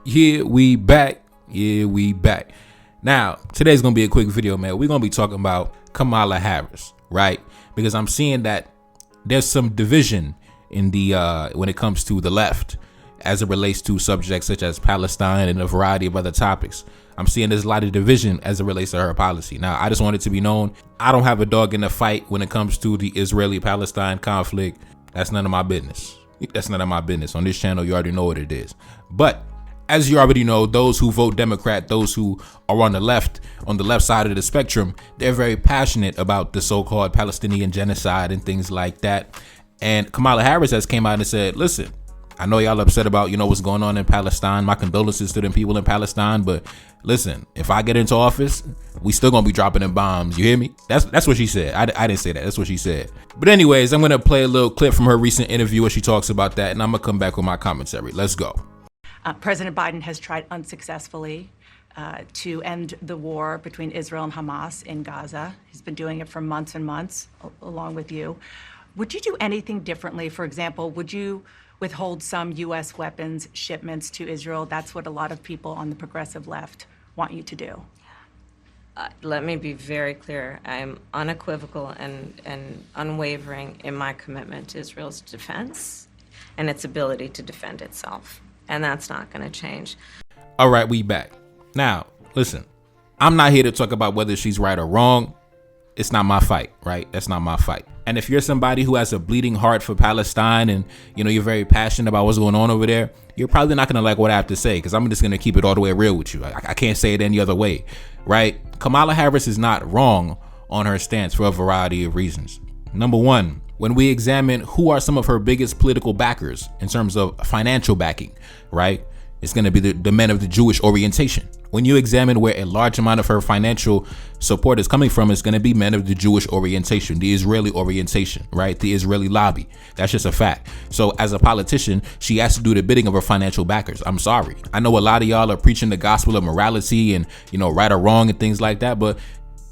Yeah, we back. Now, today's going to be a quick video, man. We're going to be talking about Kamala Harris, right? Because I'm seeing that there's some division in the when it comes to the left as it relates to subjects such as Palestine and a variety of other topics. I'm seeing there's a lot of division as it relates to her policy. Now, I just want it to be known, I don't have a dog in the fight when it comes to the Israeli-Palestine conflict. That's none of my business. That's none of my business. On this channel, you already know what it is. But as you already know, those who vote Democrat, those who are on the left side of the spectrum, they're very passionate about the so-called Palestinian genocide and things like that. And Kamala Harris has came out and said, listen, I know y'all upset about, what's going on in Palestine. My condolences to them people in Palestine. But listen, if I get into office, we still going to be dropping them bombs. You hear me? That's what she said. I didn't say that. That's what she said. But anyways, I'm going to play a little clip from her recent interview where she talks about that. And I'm going to come back with my commentary. Let's go. President Biden has tried unsuccessfully to end the war between Israel and Hamas in Gaza. He's been doing it for months and months, along with you. Would you do anything differently? For example, would you withhold some U.S. weapons shipments to Israel? That's what a lot of people on the progressive left want you to do. Let me be very clear. I am unequivocal and unwavering in my commitment to Israel's defense and its ability to defend itself. And that's not going to change. All right, we back. Now, listen, I'm not here to talk about whether she's right or wrong. It's not my fight, right? That's not my fight. And if you're somebody who has a bleeding heart for Palestine and, you're very passionate about what's going on over there, you're probably not going to like what I have to say because I'm just going to keep it all the way real with you. I can't say it any other way, right? Kamala Harris is not wrong on her stance for a variety of reasons. Number one, when we examine who are some of her biggest political backers in terms of financial backing, right? It's going to be the men of the Jewish orientation. When you examine where a large amount of her financial support is coming from, it's going to be men of the Jewish orientation, the Israeli orientation, right? The Israeli lobby. That's just a fact. So as a politician, she has to do the bidding of her financial backers. I'm sorry. I know a lot of y'all are preaching the gospel of morality and, right or wrong and things like that. But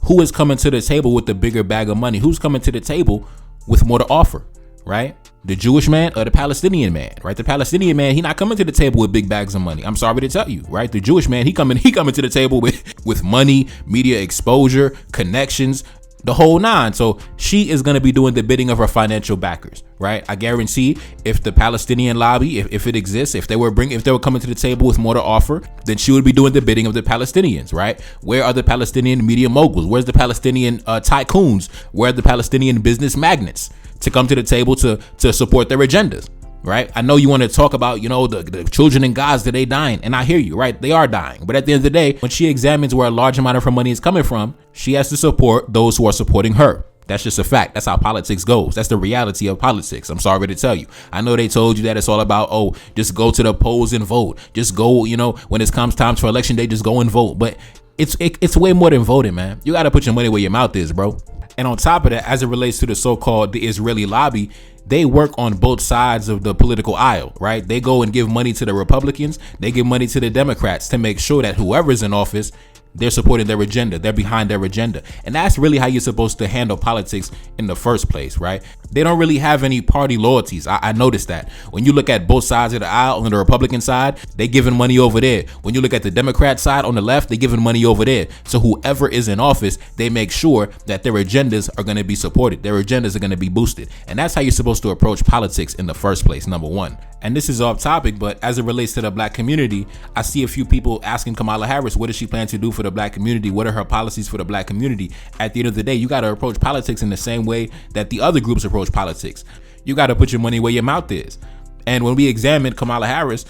who is coming to the table with the bigger bag of money? Who's coming to the table with more to offer, right? The Jewish man or the Palestinian man, right? The Palestinian man, he not coming to the table with big bags of money. I'm sorry to tell you, right? The Jewish man, he coming to the table with money, media exposure, connections, the whole nine. So she is going to be doing the bidding of her financial backers, right? I guarantee if the Palestinian lobby, if it exists, if they were coming to the table with more to offer, then she would be doing the bidding of the Palestinians, right? Where are the Palestinian media moguls? Where's the Palestinian tycoons? Where are the Palestinian business magnates to come to the table to support their agendas, right? I know you want to talk about, the children in Gaza, they dying. And I hear you, right? They are dying. But at the end of the day, when she examines where a large amount of her money is coming from, she has to support those who are supporting her. That's just a fact. That's how politics goes. That's the reality of politics. I'm sorry to tell you. I know they told you that it's all about, just go to the polls and vote. Just go, when it comes time for election day, just go and vote. But it's way more than voting, man. You got to put your money where your mouth is, bro. And on top of that, as it relates to the so-called the Israeli lobby, they work on both sides of the political aisle, right? They go and give money to the Republicans. They give money to the Democrats to make sure that whoever's in office, they're supporting their agenda. They're behind their agenda. And that's really how you're supposed to handle politics in the first place, right? They don't really have any party loyalties. I noticed that. When you look at both sides of the aisle, on the Republican side, they giving money over there. When you look at the Democrat side on the left, they giving money over there. So whoever is in office, they make sure that their agendas are going to be supported. Their agendas are going to be boosted. And that's how you're supposed to approach politics in the first place, number one. And this is off topic, but as it relates to the black community, I see a few people asking Kamala Harris, what does she plan to do for the black community? What are her policies for the black community? At the end of the day, you got to approach politics in the same way that the other groups approach politics. You got to put your money where your mouth is. And when we examine Kamala Harris,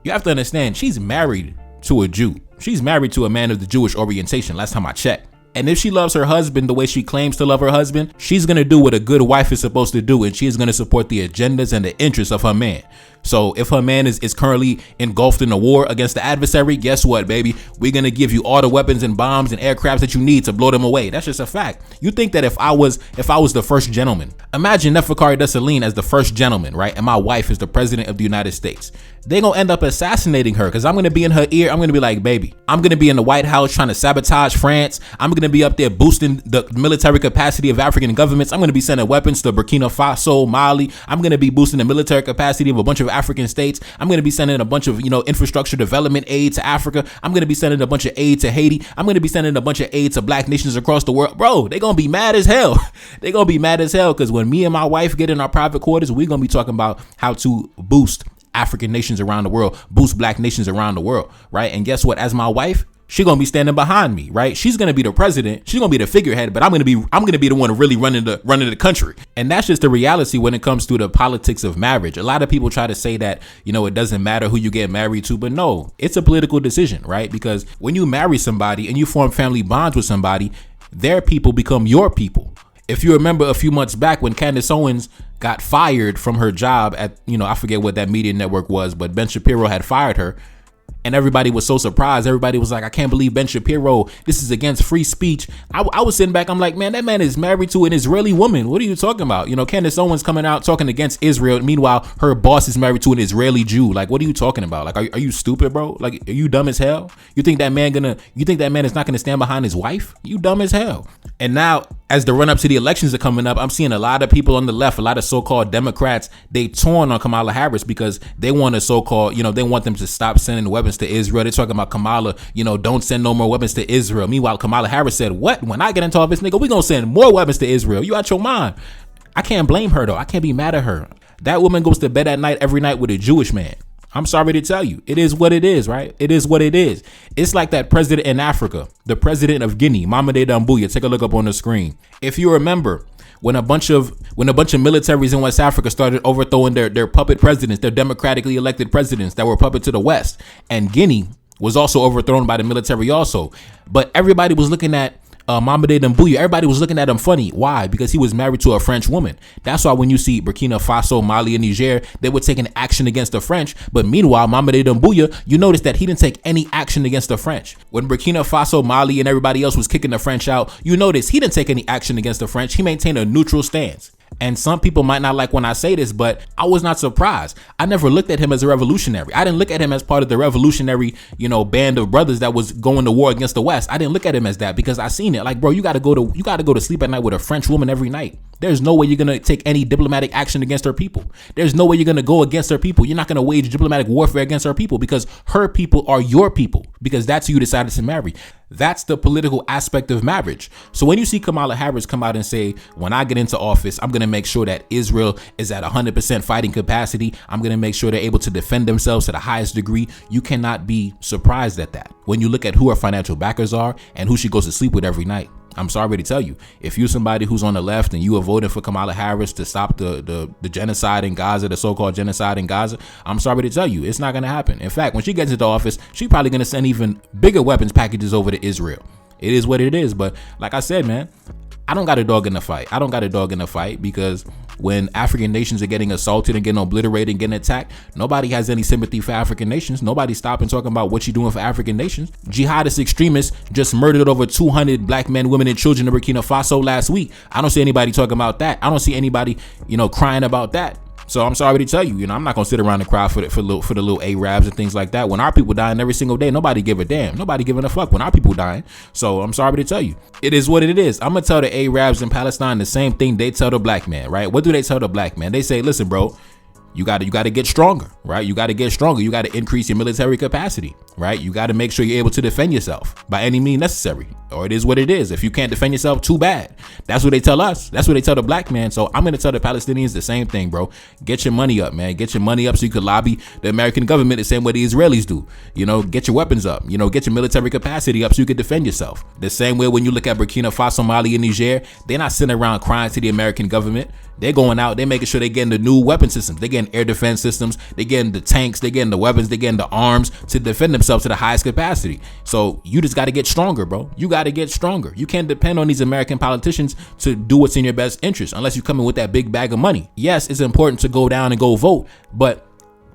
you have to understand she's married to a Jew. She's married to a man of the Jewish orientation, last time I checked. And if she loves her husband the way she claims to love her husband, she's going to do what a good wife is supposed to do, and she is going to support the agendas and the interests of her man. So if her man is currently engulfed in a war against the adversary, guess what, baby? We're going to give you all the weapons and bombs and aircrafts that you need to blow them away. That's just a fact. You think that if I was the first gentleman, imagine Neferkari Dessalines as the first gentleman, right? And my wife is the president of the United States. They're going to end up assassinating her because I'm going to be in her ear. I'm going to be like, baby, I'm going to be in the White House trying to sabotage France. I'm going to be up there boosting the military capacity of African governments. I'm going to be sending weapons to Burkina Faso, Mali. I'm going to be boosting the military capacity of a bunch of of African states. I'm going to be sending a bunch of, infrastructure development aid to Africa. I'm going to be sending a bunch of aid to Haiti. I'm going to be sending a bunch of aid to black nations across the world. Bro, they're going to be mad as hell. They're going to be mad as hell because when me and my wife get in our private quarters, we're going to be talking about how to boost African nations around the world, boost black nations around the world, right? And guess what? As my wife, she's gonna be standing behind me, right? She's gonna be the president. She's gonna be the figurehead, but I'm gonna be the one really running the country. And that's just the reality when it comes to the politics of marriage. A lot of people try to say that, it doesn't matter who you get married to, but no, it's a political decision, right? Because when you marry somebody and you form family bonds with somebody, their people become your people. If you remember a few months back when Candace Owens got fired from her job at, I forget what that media network was, but Ben Shapiro had fired her. And everybody was so surprised. Everybody was like, I can't believe Ben Shapiro, this is against free speech. I was sitting back. I'm like, man, that man is married to an Israeli woman. What are you talking about? Candace Owens coming out talking against Israel. Meanwhile, her boss is married to an Israeli Jew. Like, what are you talking about? Like, are you stupid, bro? Like, are you dumb as hell? You think that man is not going to stand behind his wife? You dumb as hell. And now, as the run up to the elections are coming up, I'm seeing a lot of people on the left, a lot of so-called Democrats, they torn on Kamala Harris because they want to so-called, they want them to stop sending weapons to Israel. They're talking about Kamala, don't send no more weapons to Israel. Meanwhile, Kamala Harris said, what? When I get into office, nigga, we gonna send more weapons to Israel. You out your mind. I can't blame her though. I can't be mad at her. That woman goes to bed at night every night with a Jewish man. I'm sorry to tell you, it is what it is, right? It is what it is. It's like that president in Africa, the president of Guinea, Mamadi Doumbouya. Take a look up on the screen. If you remember, when a bunch of militaries in West Africa started overthrowing their puppet presidents, their democratically elected presidents that were puppet to the West, and Guinea was also overthrown by the military also. But everybody was looking at Mamadi Doumbouya, everybody was looking at him funny. Why? Because he was married to a French woman. That's why when you see Burkina Faso, Mali, and Niger, they were taking action against the French. But meanwhile, Mamadi Doumbouya, you notice that he didn't take any action against the French. When Burkina Faso, Mali, and everybody else was kicking the French out, you notice he didn't take any action against the French. He maintained a neutral stance. And some people might not like when I say this, but I was not surprised. I never looked at him as a revolutionary. I didn't look at him as part of the revolutionary, band of brothers that was going to war against the West. I didn't look at him as that because I seen it. Like, bro, you got to go to sleep at night with a French woman every night. There's no way you're going to take any diplomatic action against her people. There's no way you're going to go against her people. You're not going to wage diplomatic warfare against her people because her people are your people, because that's who you decided to marry. That's the political aspect of marriage. So when you see Kamala Harris come out and say, when I get into office, I'm going to make sure that Israel is at 100% fighting capacity. I'm going to make sure they're able to defend themselves to the highest degree. You cannot be surprised at that when you look at who her financial backers are and who she goes to sleep with every night. I'm sorry to tell you, if you're somebody who's on the left and you are voting for Kamala Harris to stop the genocide in Gaza, the so-called genocide in Gaza, I'm sorry to tell you, it's not going to happen. In fact, when she gets into office, she's probably going to send even bigger weapons packages over to Israel. It is what it is. But like I said, man, I don't got a dog in the fight. Because when African nations are getting assaulted and getting obliterated and getting attacked, nobody has any sympathy for African nations. Nobody's stopping talking about what you're doing for African nations. Jihadist extremists just murdered over 200 black men, women, and children in Burkina Faso last week. I don't see anybody talking about that. I don't see anybody, crying about that. So I'm sorry to tell you, I'm not gonna sit around and cry for the little Arabs and things like that. When our people dying every single day, nobody give a damn. Nobody giving a fuck when our people dying. So I'm sorry to tell you, it is what it is. I'm gonna tell the Arabs in Palestine the same thing they tell the black man, right? What do they tell the black man? They say, listen, bro, you got to get stronger, right? You got to get stronger. You got to increase your military capacity, right? You got to make sure you're able to defend yourself by any means necessary, or it is what it is. If you can't defend yourself, too bad. That's what they tell us. That's what they tell the black man. So I'm going to tell the Palestinians the same thing, bro. Get your money up, man. Get your money up so you could lobby the American government the same way the Israelis do. Get your weapons up. Get your military capacity up so you could defend yourself. The same way when you look at Burkina Faso, Mali, and Niger, they're not sitting around crying to the American government. They're going out, they're making sure they're getting the new weapon systems. They're getting air defense systems. They're getting the tanks. They're getting the weapons. They're getting the arms to defend themselves to the highest capacity. So you just got to get stronger, bro. You got to get stronger. You can't depend on these American politicians to do what's in your best interest unless you come in with that big bag of money. Yes, it's important to go down and go vote, but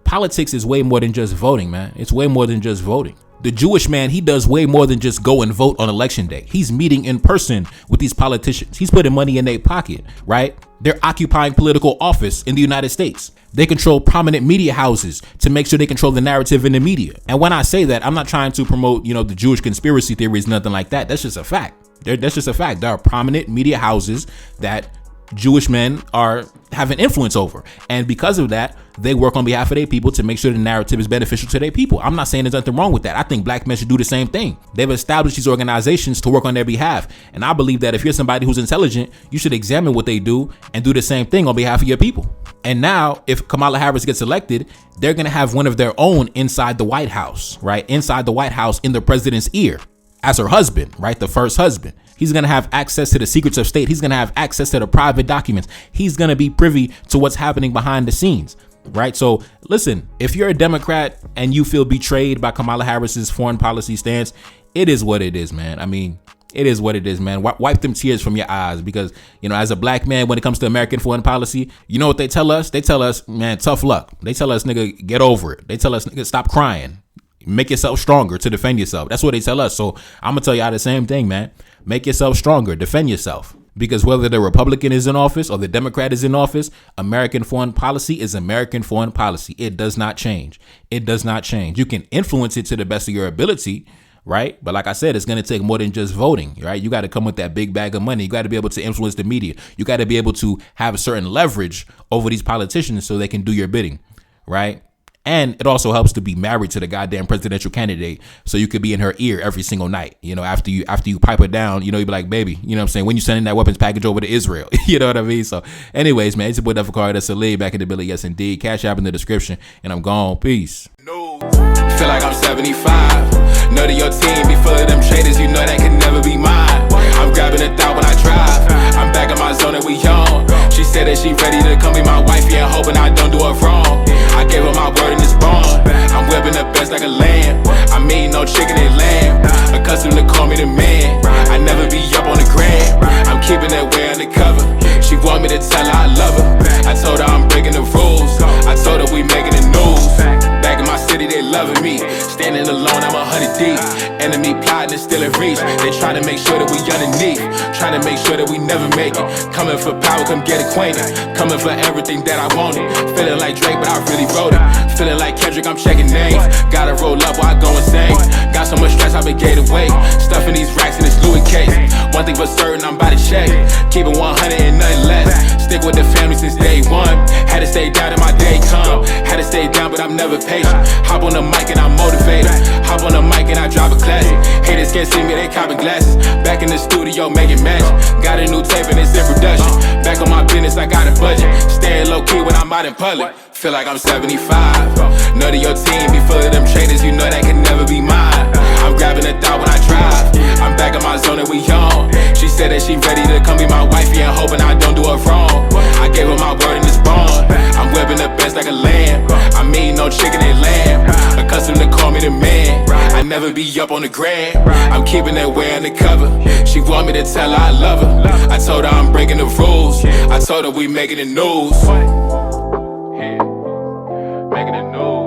politics is way more than just voting, man. It's way more than just voting. The Jewish man, he does way more than just go and vote on election day. He's meeting in person with these politicians. He's putting money in their pocket, right? They're occupying political office in the United States. They control prominent media houses to make sure they control the narrative in the media. And when I say that, I'm not trying to promote, the Jewish conspiracy theories, nothing like that. That's just a fact. That's just a fact. There are prominent media houses that Jewish men are having influence over. And because of that, they work on behalf of their people to make sure the narrative is beneficial to their people. I'm not saying there's nothing wrong with that. I think black men should do the same thing. They've established these organizations to work on their behalf. And I believe that if you're somebody who's intelligent, you should examine what they do and do the same thing on behalf of your people. And now, if Kamala Harris gets elected, they're going to have one of their own inside the White House, right? Inside the White House in the president's ear as her husband, right? The first husband. He's going to have access to the secrets of state. He's going to have access to the private documents. He's going to be privy to what's happening behind the scenes, right? So listen, if you're a Democrat and you feel betrayed by Kamala Harris's foreign policy stance, it is what it is, man. I mean, it is what it is, man. Wipe them tears from your eyes because, you know, as a black man, when it comes to American foreign policy, you know what they tell us? They tell us, man, tough luck. They tell us, nigga, get over it. They tell us, nigga, stop crying. Make yourself stronger to defend yourself. That's what they tell us. So I'm going to tell y'all the same thing, man. Make yourself stronger. Defend yourself. Because whether the Republican is in office or the Democrat is in office, American foreign policy is American foreign policy. It does not change. It does not change. You can influence it to the best of your ability, right? But like I said, it's going to take more than just voting, right? You got to come with that big bag of money. You got to be able to influence the media. You got to be able to have a certain leverage over these politicians so they can do your bidding, right? And it also helps to be married to the goddamn presidential candidate so you could be in her ear every single night. You know, after you pipe her down, you know, you be like, baby, you know what I'm saying? When you sending that weapons package over to Israel, you know what I mean? So anyways, man, it's your boy Duffy Carter. That's Salih back in the Billy. Yes, indeed. Cash App in the description. And I'm gone. Peace. No. Feel like I'm 75. Know that your team be full of them traders. You know that can never be mine. I'm grabbing a thought when I drive. I'm back in my zone and we on. She said that she ready to come be my wife. Yeah, hoping I don't do her wrong. I gave her my word in this bond. I'm whipping the best like a lamb. I'm eating no chicken and lamb. Accustomed to call me the man. I never be up on the gram. I'm keeping that way undercover. She want me to tell her I love her. I told her I'm breaking the rules. I told her we making the news. Back in my city, they loving me. Standing alone, I'm 100 deep. Enemy plotting and still in reach. They try to make sure that we underneath. Trying to make sure that we never make it. Coming for power, come get acquainted. Coming for everything that I wanted. Feeling like Drake, but I really wrote it. Feeling like Kendrick, I'm checking names. Gotta roll up while I go insane. Got so much stress, I been gained weight. Stuffing these racks in this Louis case. One thing for certain, I'm about to check. Keep it 100 and nothing less. Stick with the family since day one. Had to stay down till my day come. Had to stay down, but I'm never patient. Hop on the mic and I'm motivated. Hop on the mic and I drive a classic. Haters can't see me, they copping glasses. Back in the studio making magic. Got a new tape and it's in production. Back on my business, I got a budget. Staying low key when I'm out in public. Feel like I'm 75. Know that your team be full of them traders. You know that can never be mine. I'm grabbing a thought when I drive. I'm back in my zone and we on. She said that she ready to come be my wife. Yeah, I'm hoping I don't do her wrong. I gave her my word in this bond. I'm whipping the best like a lamb. I'm eating no chicken and lamb. Accustomed to call me the man. I never be up on the gram. I'm keeping that way undercover. She want me to tell her I love her. I told her I'm breaking the rules. I told her we making the news. Making the news.